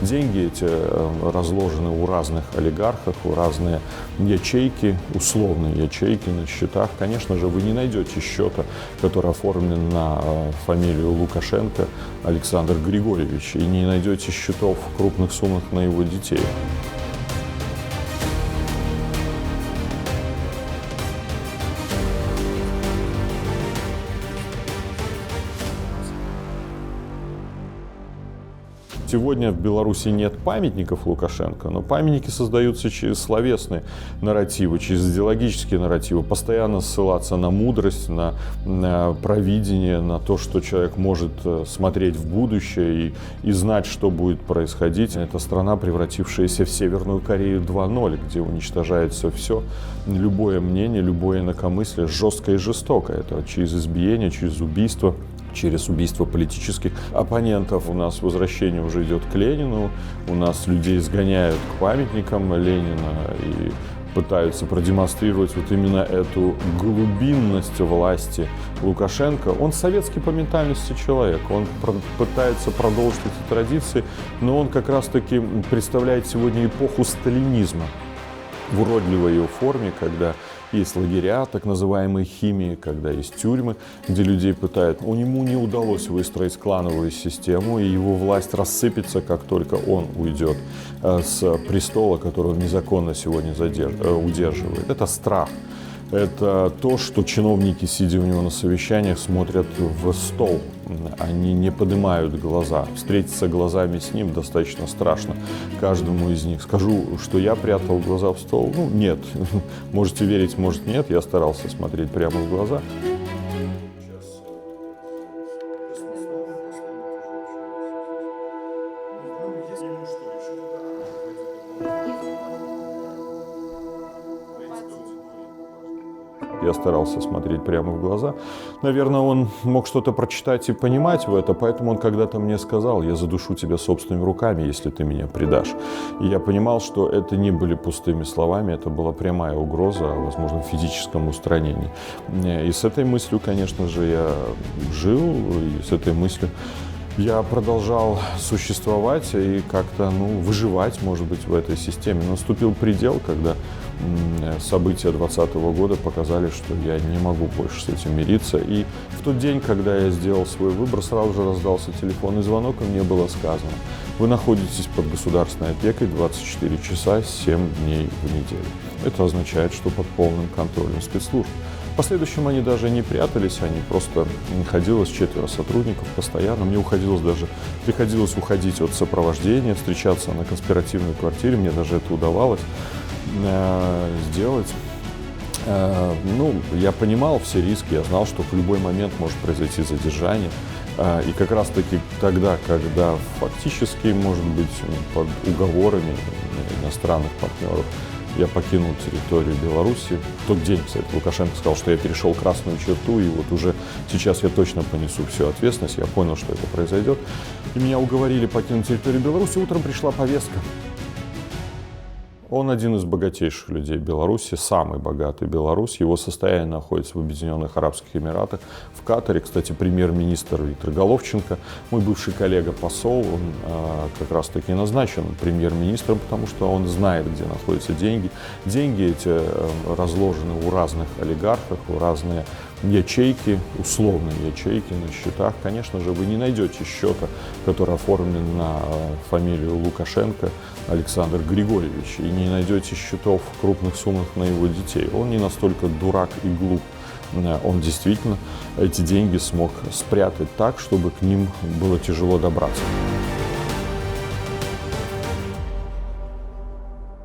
Деньги эти разложены у разных олигархов, у разные ячейки, условные ячейки на счетах. Конечно же, вы не найдете счета, который оформлен на фамилию Лукашенко Александр Григорьевич, и не найдете счетов в крупных суммах на его детей. Сегодня в Беларуси нет памятников Лукашенко, но памятники создаются через словесные нарративы, через идеологические нарративы. Постоянно ссылаться на мудрость, на провидение, на то, что человек может смотреть в будущее и знать, что будет происходить. Это страна, превратившаяся в Северную Корею 2.0, где уничтожается все, любое мнение, любое инакомыслие, жесткое и жестокое. Это через избиение, через убийство политических оппонентов. У нас возвращение уже идет к Ленину, у нас людей сгоняют к памятникам Ленина и пытаются продемонстрировать вот именно эту глубинность власти Лукашенко. Он советский по ментальности человек, он пытается продолжить эти традиции, но он как раз-таки представляет сегодня эпоху сталинизма в уродливой ее форме, когда есть лагеря, так называемые химии, когда есть тюрьмы, где людей пытают. Ему не удалось выстроить клановую систему, и его власть рассыпется, как только он уйдет с престола, который он незаконно сегодня удерживает. Это страх. Это то, что чиновники, сидя у него на совещаниях, смотрят в стол. Они не поднимают глаза. Встретиться глазами с ним достаточно страшно каждому из них. Скажу, что я прятал глаза в стол? Ну, нет. Можете верить, может, нет. Я старался смотреть прямо в глаза. Я старался смотреть прямо в глаза. Наверное, он мог что-то прочитать и понимать в это, поэтому он когда-то мне сказал: я задушу тебя собственными руками, если ты меня предашь. И я понимал, что это не были пустыми словами, это была прямая угроза о возможном физическом устранении. И с этой мыслью, конечно же, я жил, и с этой мыслью я продолжал существовать и как-то выживать, может быть, в этой системе. Наступил предел, когда события 2020 года показали, что я не могу больше с этим мириться. И в тот день, когда я сделал свой выбор, сразу же раздался телефонный звонок, и мне было сказано: вы находитесь под государственной опекой 24 часа 7 дней в неделю. Это означает, что под полным контролем спецслужб. В последующем они даже не прятались, они просто находилось 4 сотрудников постоянно. Мне приходилось уходить от сопровождения, встречаться на конспиративной квартире, мне даже это удавалось сделать. Я понимал все риски, я знал, что в любой момент может произойти задержание. И как раз-таки тогда, когда фактически, может быть, под уговорами иностранных партнеров я покинул территорию Беларуси. В тот день, кстати, Лукашенко сказал, что я перешел красную черту, и вот уже сейчас я точно понесу всю ответственность. Я понял, что это произойдет. И меня уговорили покинуть территорию Беларуси. Утром пришла повестка. Он один из богатейших людей Беларуси, самый богатый Беларусь. Его состояние находится в Объединенных Арабских Эмиратах, в Катаре. Кстати, премьер-министр Виктор Головченко, мой бывший коллега-посол, он как раз-таки назначен премьер-министром, потому что он знает, где находятся деньги. Деньги эти разложены у разных олигархов, у разные ячейки, условные ячейки на счетах. Конечно же, вы не найдете счета, который оформлен на фамилию Лукашенко Александр Григорьевич, и не найдете счетов в крупных суммах на его детей. Он не настолько дурак и глуп. Он действительно эти деньги смог спрятать так, чтобы к ним было тяжело добраться.